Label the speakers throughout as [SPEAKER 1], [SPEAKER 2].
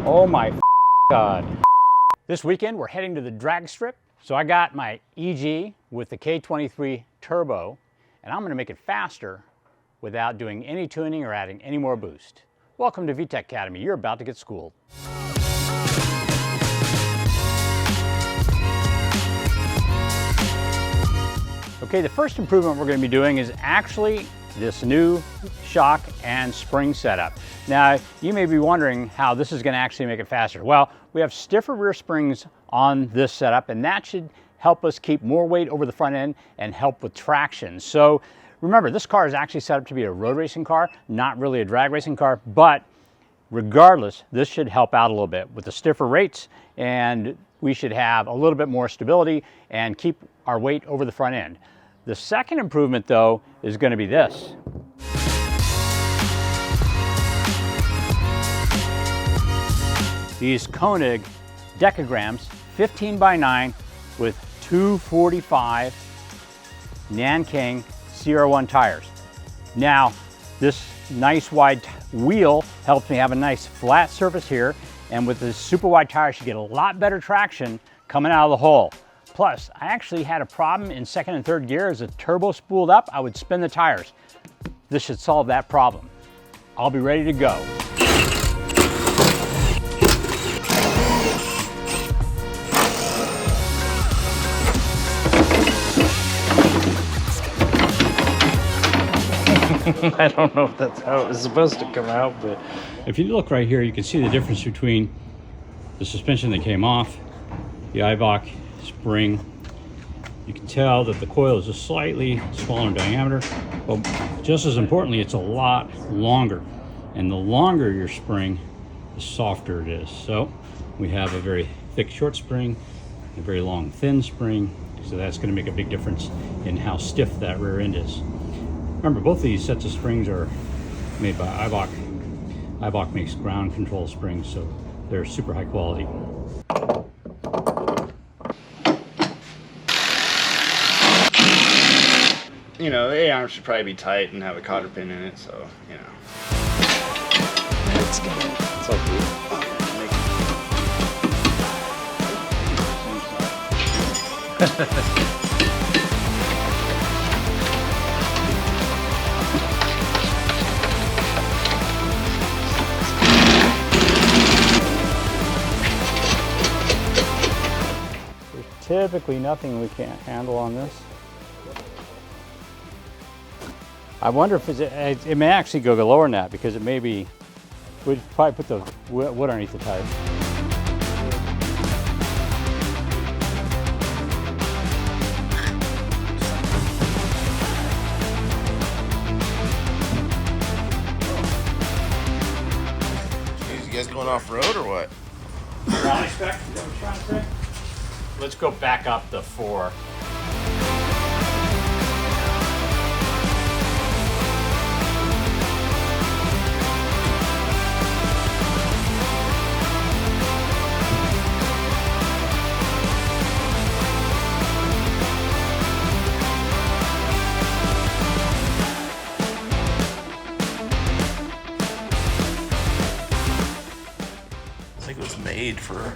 [SPEAKER 1] Oh my God. This weekend we're heading to the drag strip. So I got my EG with the K20 turbo, and I'm gonna make it faster without doing any tuning or adding any more boost. Welcome to VTEC Academy. You're about to get schooled. Okay, the first improvement we're going to be doing is actually this new shock and spring setup. Now, you may be wondering how this is going to actually make it faster. Well, we have stiffer rear springs on this setup, and that should help us keep more weight over the front end and help with traction. So remember, this car is actually set up to be a road racing car, not really a drag racing car, but regardless, this should help out a little bit with the stiffer rates, and we should have a little bit more stability and keep our weight over the front end. The second improvement, though, is going to be this. These Koenig decograms, 15 by 9 with 245 Nanking CR1 tires. Now, this nice wide wheel helps me have a nice flat surface here, and with the super wide tires, you get a lot better traction coming out of the hole. Plus, I actually had a problem in second and third gear. As the turbo spooled up, I would spin the tires. This should solve that problem. I'll be ready to go.
[SPEAKER 2] I don't know if that's how it was supposed to come out, but...
[SPEAKER 1] If you look right here, you can see the difference between the suspension that came off, the Eibach spring. You can tell that the coil is just slightly smaller in diameter, but just as importantly, it's a lot longer. And the longer your spring, the softer it is. So we have a very thick short spring, a very long thin spring. So that's going to make a big difference in how stiff that rear end is. Remember, both of these sets of springs are made by Eibach. Eibach makes ground control springs, so they're super high quality.
[SPEAKER 3] You know, the A-arm should probably be tight and have a cotter pin in it, so, you know.
[SPEAKER 2] It's good. It's all good.
[SPEAKER 1] There's typically nothing we can't handle on this. I wonder if it may actually go lower than that, because it may be, we'd probably put the wood underneath the tires.
[SPEAKER 3] Jeez, you guys going off-road or what?
[SPEAKER 1] Brownie spec, is that what you're trying to say? Let's go back up the 4.
[SPEAKER 3] I think it was made for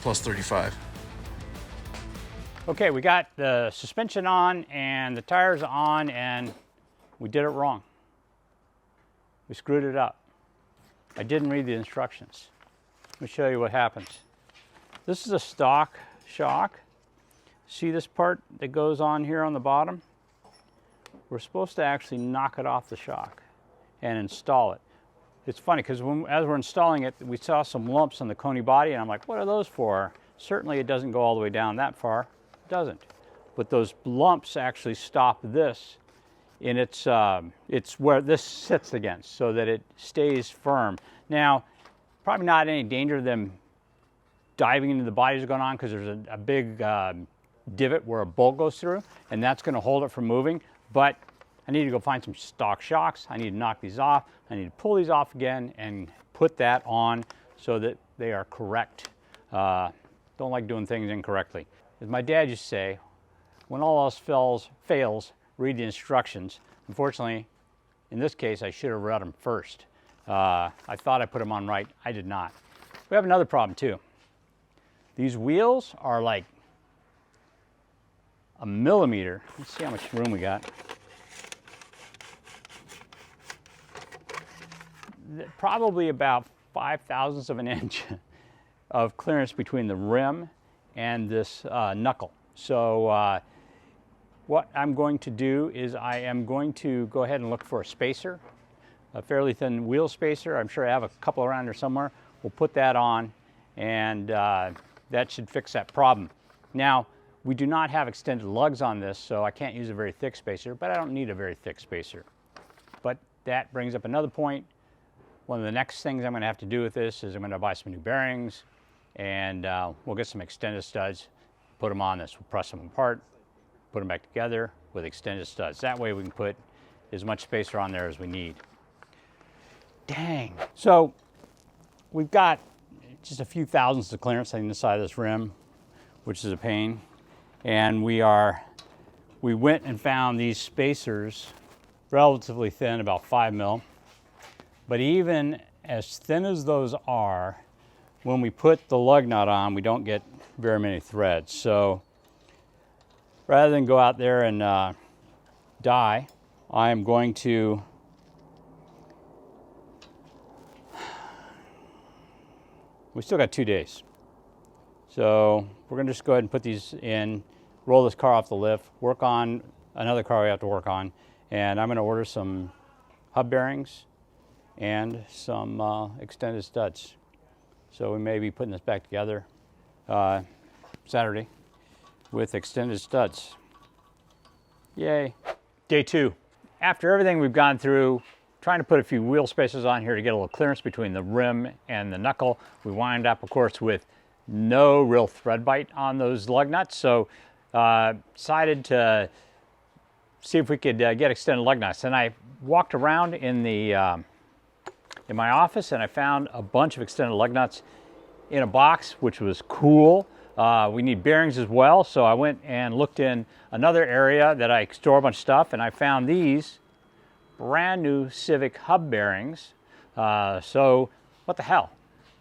[SPEAKER 3] plus 35.
[SPEAKER 1] Okay, we got the suspension on and the tires on, and we did it wrong. We screwed it up. I didn't read the instructions. Let me show you what happens. This is a stock shock. See this part that goes on here on the bottom? We're supposed to actually knock it off the shock and install it. It's funny because as we're installing it, we saw some lumps on the Coney body, and I'm like, what are those for? Certainly it doesn't go all the way down that far. It doesn't. But those lumps actually stop this in it's where this sits against, so that it stays firm. Now, probably not any danger of them diving into the bodies going on, because there's a big divot where a bolt goes through, and that's going to hold it from moving. But I need to go find some stock shocks. I need to knock these off. I need to pull these off again and put that on so that they are correct. Don't like doing things incorrectly. As my dad used to say, when all else fails, read the instructions. Unfortunately, in this case, I should have read them first. I thought I put them on right. I did not. We have another problem too. These wheels are like a millimeter. Let's see how much room we got. Probably about 5/1000ths of an inch of clearance between the rim and this knuckle. So what I'm going to do is I am going to go ahead and look for a spacer, a fairly thin wheel spacer. I'm sure I have a couple around here somewhere. We'll put that on, and that should fix that problem. Now, we do not have extended lugs on this, so I can't use a very thick spacer, but I don't need a very thick spacer. But that brings up another point. One of the next things I'm going to have to do with this is I'm going to buy some new bearings, and we'll get some extended studs, put them on this. We'll press them apart, put them back together with extended studs. That way we can put as much spacer on there as we need. Dang. So we've got just a few thousandths of clearance on the side of this rim, which is a pain. And we went and found these spacers, relatively thin, about 5 mil. But even as thin as those are, when we put the lug nut on, we don't get very many threads. So rather than go out there and die, I am going to we still got 2 days. So we're gonna just go ahead and put these in, roll this car off the lift, work on another car we have to work on, and I'm gonna order some hub bearings and some extended studs. So we may be putting this back together Saturday with extended studs. Yay. Day 2. After everything we've gone through, trying to put a few wheel spacers on here to get a little clearance between the rim and the knuckle, we wind up, of course, with no real thread bite on those lug nuts. So decided to see if we could get extended lug nuts. And I walked around in my office, and I found a bunch of extended lug nuts in a box, which was cool. We need bearings as well, so I went and looked in another area that I store a bunch of stuff, and I found these brand new Civic hub bearings. So what the hell?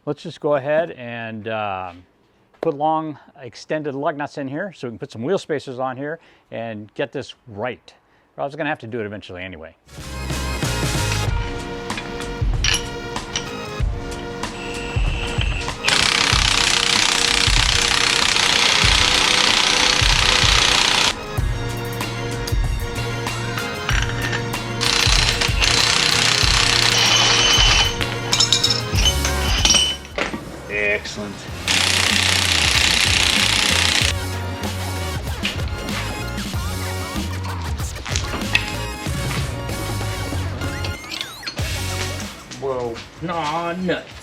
[SPEAKER 1] Let's just go ahead and put long extended lug nuts in here so we can put some wheel spacers on here and get this right. I was gonna have to do it eventually anyway.
[SPEAKER 3] Excellent.
[SPEAKER 2] Whoa. Nah, nuts.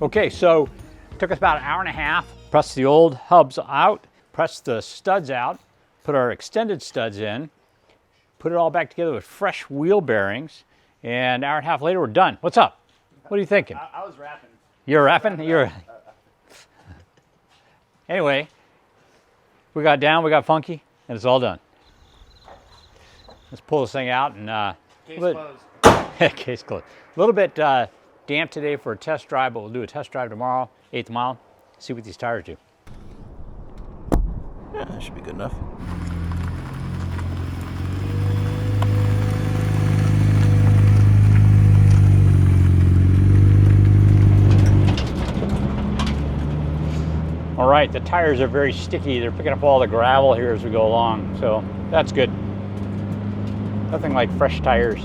[SPEAKER 1] Okay, so it took us about an hour and a half. Press the old hubs out, press the studs out, put our extended studs in, put it all back together with fresh wheel bearings, and an hour and a half later, we're done. What's up? What are you thinking?
[SPEAKER 3] I was rapping.
[SPEAKER 1] You're rapping? Anyway, we got down, we got funky, and it's all done. Let's pull this thing out and
[SPEAKER 3] Case closed.
[SPEAKER 1] case closed. A little bit damp today for a test drive, but we'll do a test drive tomorrow, 8th mile, see what these tires do.
[SPEAKER 4] Yeah, that should be good enough.
[SPEAKER 1] All right, the tires are very sticky. They're picking up all the gravel here as we go along, so that's good. Nothing like fresh tires.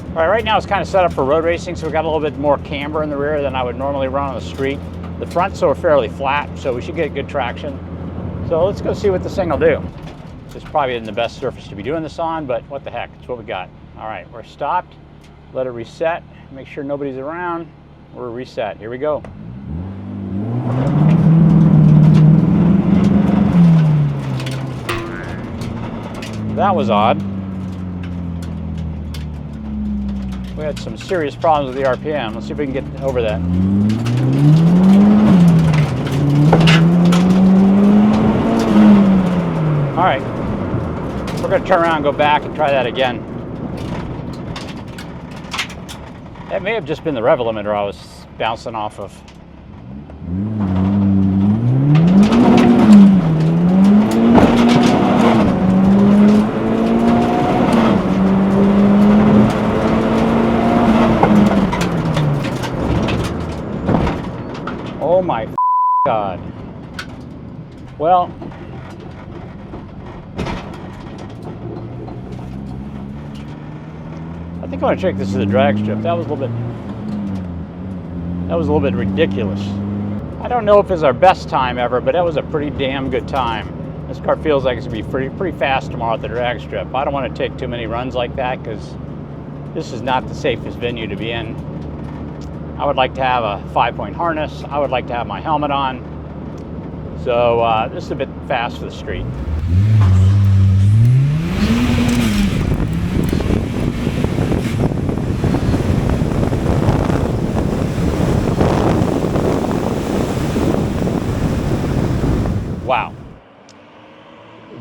[SPEAKER 1] All right, right now it's kind of set up for road racing, so we've got a little bit more camber in the rear than I would normally run on the street. The fronts are fairly flat, so we should get good traction. So let's go see what this thing will do. This probably isn't the best surface to be doing this on, but what the heck, it's what we got. All right, we're stopped. Let it reset. Make sure nobody's around. We're reset. Here we go. That was odd. We had some serious problems with the RPM. Let's see if we can get over that. All right, we're gonna turn around and go back and try that again. That may have just been the rev limiter I was bouncing off of. Oh my God. Well, I think I want to check this as a drag strip. That was a little bit ridiculous. I don't know if it's our best time ever, but that was a pretty damn good time. This car feels like it's gonna be pretty fast tomorrow at the drag strip. I don't want to take too many runs like that because this is not the safest venue to be in. I would like to have a 5-point harness. I would like to have my helmet on. So this is a bit fast for the street. Wow,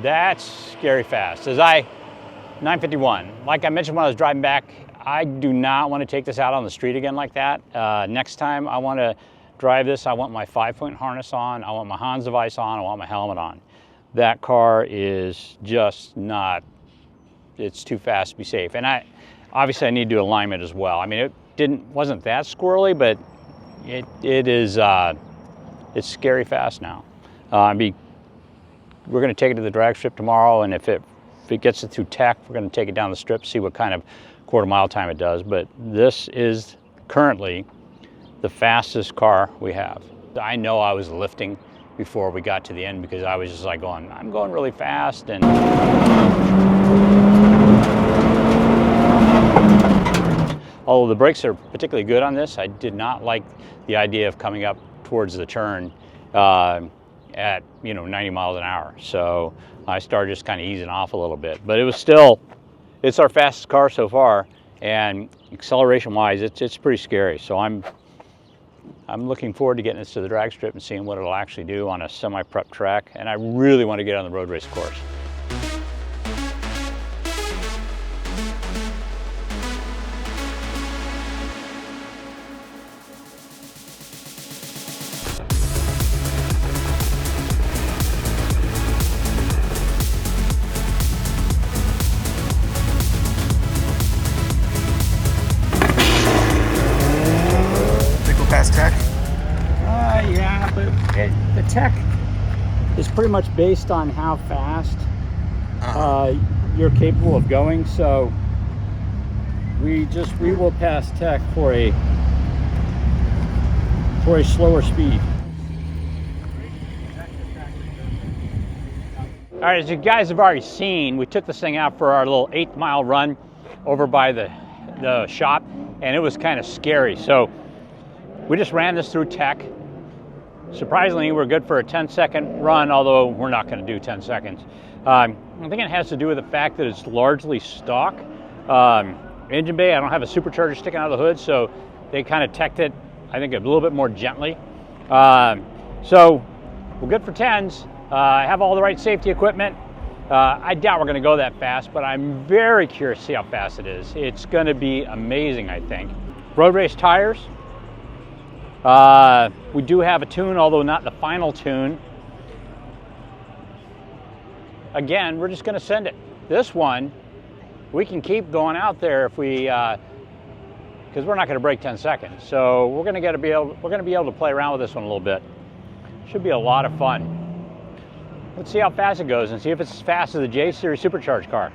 [SPEAKER 1] that's scary fast. 951, like I mentioned when I was driving back, I do not want to take this out on the street again like that. Next time I want to drive this, I want my 5-point harness on, I want my Hans device on, I want my helmet on. That car is just not, it's too fast to be safe. And obviously I need to do alignment as well. I mean, wasn't that squirrely, but it's scary fast now. We're going to take it to the drag strip tomorrow, and if it gets it through tech, we're going to take it down the strip, see what kind of quarter-mile time it does. But this is currently the fastest car we have. I know I was lifting before we got to the end because I was just like going, I'm going really fast. And although the brakes are particularly good on this, I did not like the idea of coming up towards the turn at 90 miles an hour. So I started just kind of easing off a little bit, but it's our fastest car so far, and acceleration wise it's pretty scary. So I'm looking forward to getting this to the drag strip and seeing what it'll actually do on a semi-prep track, and I really want to get on the road race course.
[SPEAKER 4] Past tech?
[SPEAKER 1] Yeah, but the tech is pretty much based on how fast you're capable of going. So we will pass tech for a slower speed. All right, as you guys have already seen, we took this thing out for our little 8-mile run over by the shop, and it was kind of scary. So we just ran this through tech. Surprisingly, we're good for a 10-second run, although we're not going to do 10 seconds. I think it has to do with the fact that it's largely stock. Engine bay, I don't have a supercharger sticking out of the hood, so they kind of teched it, I think, a little bit more gently. So we're good for 10s. I have all the right safety equipment. I doubt we're going to go that fast, but I'm very curious to see how fast it is. It's going to be amazing, I think. Road race tires. We do have a tune, although not the final tune. Again, we're just going to send it. This one, we can keep going out there if we, because we're not going to break 10 seconds. So we're going to be able to play around with this one a little bit. Should be a lot of fun. Let's see how fast it goes and see if it's as fast as the J Series supercharged car.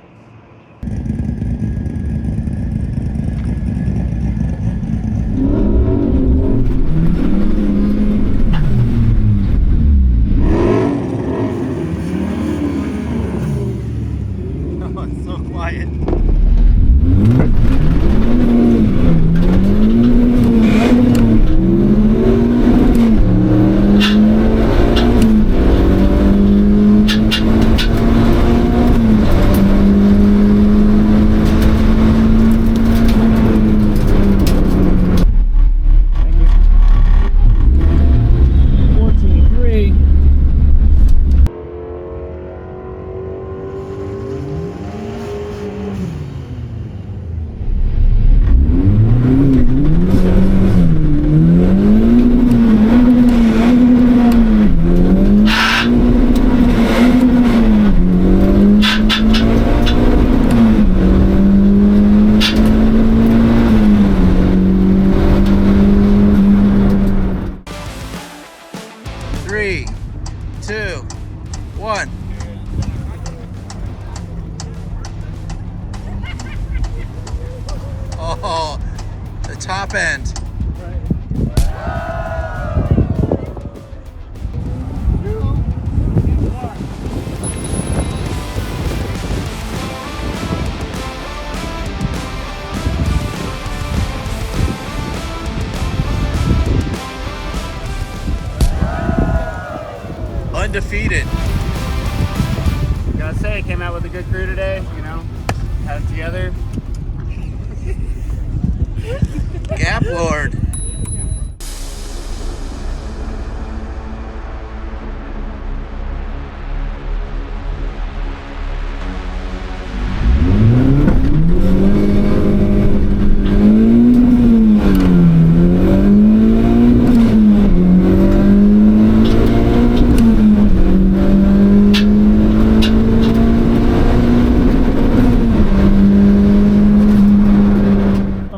[SPEAKER 4] undefeated.
[SPEAKER 3] Gotta say, came out with a good crew today. You know, had it together.
[SPEAKER 4] Gap Lord.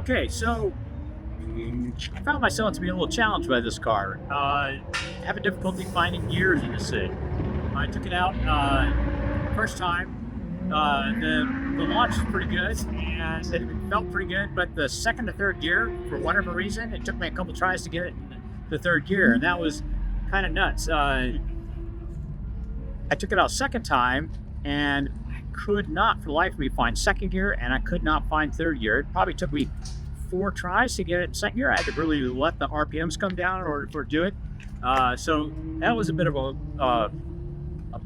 [SPEAKER 1] Okay, so I found myself to be a little challenged by this car. Having difficulty finding gears in this thing. I took it out first time. The launch was pretty good and it felt pretty good, but the second to third gear, for whatever reason, it took me a couple tries to get it in the third gear, and that was kind of nuts. I took it out second time and I could not for the life of me find second gear, and I could not find third gear. It probably took me 4 tries to get it in second gear. I had to really let the RPMs come down in order to do it. So that was a bit of a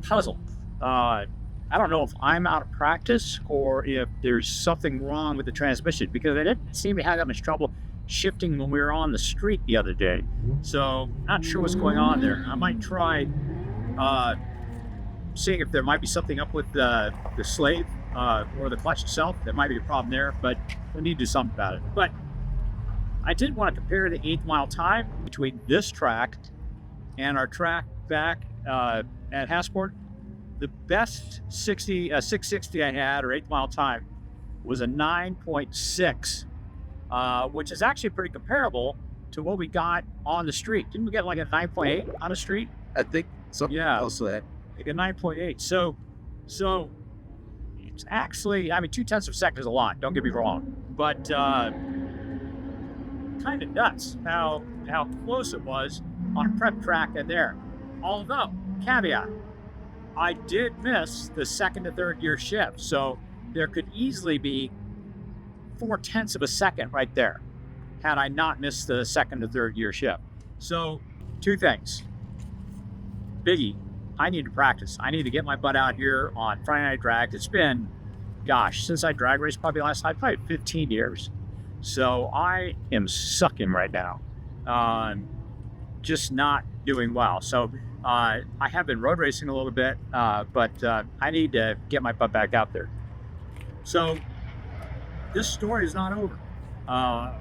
[SPEAKER 1] puzzle. I don't know if I'm out of practice or if there's something wrong with the transmission, because I didn't seem to have that much trouble shifting when we were on the street the other day. So not sure what's going on there. I might try seeing if there might be something up with the slave or the clutch itself. There might be a problem there, but we need to do something about it. But I did want to compare the 8th mile time between this track and our track back at Hassport. The best 660 I had, or 8th mile time, was a 9.6, which is actually pretty comparable to what we got on the street. Didn't we get like a 9.8 on the street?
[SPEAKER 4] I think something else that.
[SPEAKER 1] Like a 9.8. So it's actually, I mean, 0.2 of a second is a lot, don't get me wrong, but kind of nuts how close it was on a prep track in there. Although, caveat, I did miss the second to third gear shift, so there could easily be 0.4 of a second right there had I not missed the second to third gear shift. So 2 things. Biggie, I need to practice. I need to get my butt out here on Friday Night Drag. It's been, gosh, since I drag raced probably last time, probably 15 years. So I am sucking right now. Just not doing well. So I have been road racing a little bit, but I need to get my butt back out there. So this story is not over.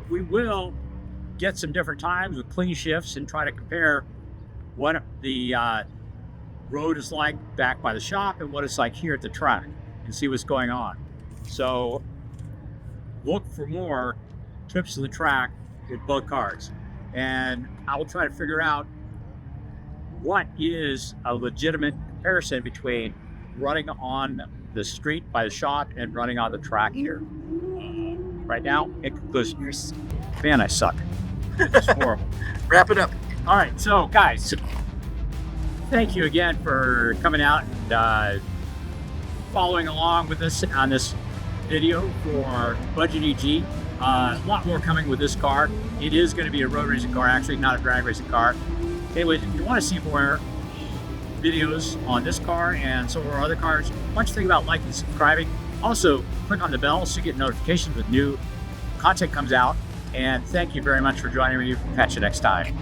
[SPEAKER 1] We will get some different times with clean shifts and try to compare what the road is like back by the shop and what it's like here at the track, and see what's going on. So look for more trips to the track with both cars, and I will try to figure out what is a legitimate comparison between running on the street by the shop and running on the track here. Right now, it goes, man, I suck. It's horrible.
[SPEAKER 4] Wrap it up.
[SPEAKER 1] All right, so guys, thank you again for coming out and following along with us on this video for Budget EG. A lot more coming with this car. It is going to be a road racing car, actually, not a drag racing car. Anyways, if you want to see more videos on this car and some of our other cars, why don't you think about liking and subscribing. Also, click on the bell so you get notifications when new content comes out. And thank you very much for joining me. Catch you next time.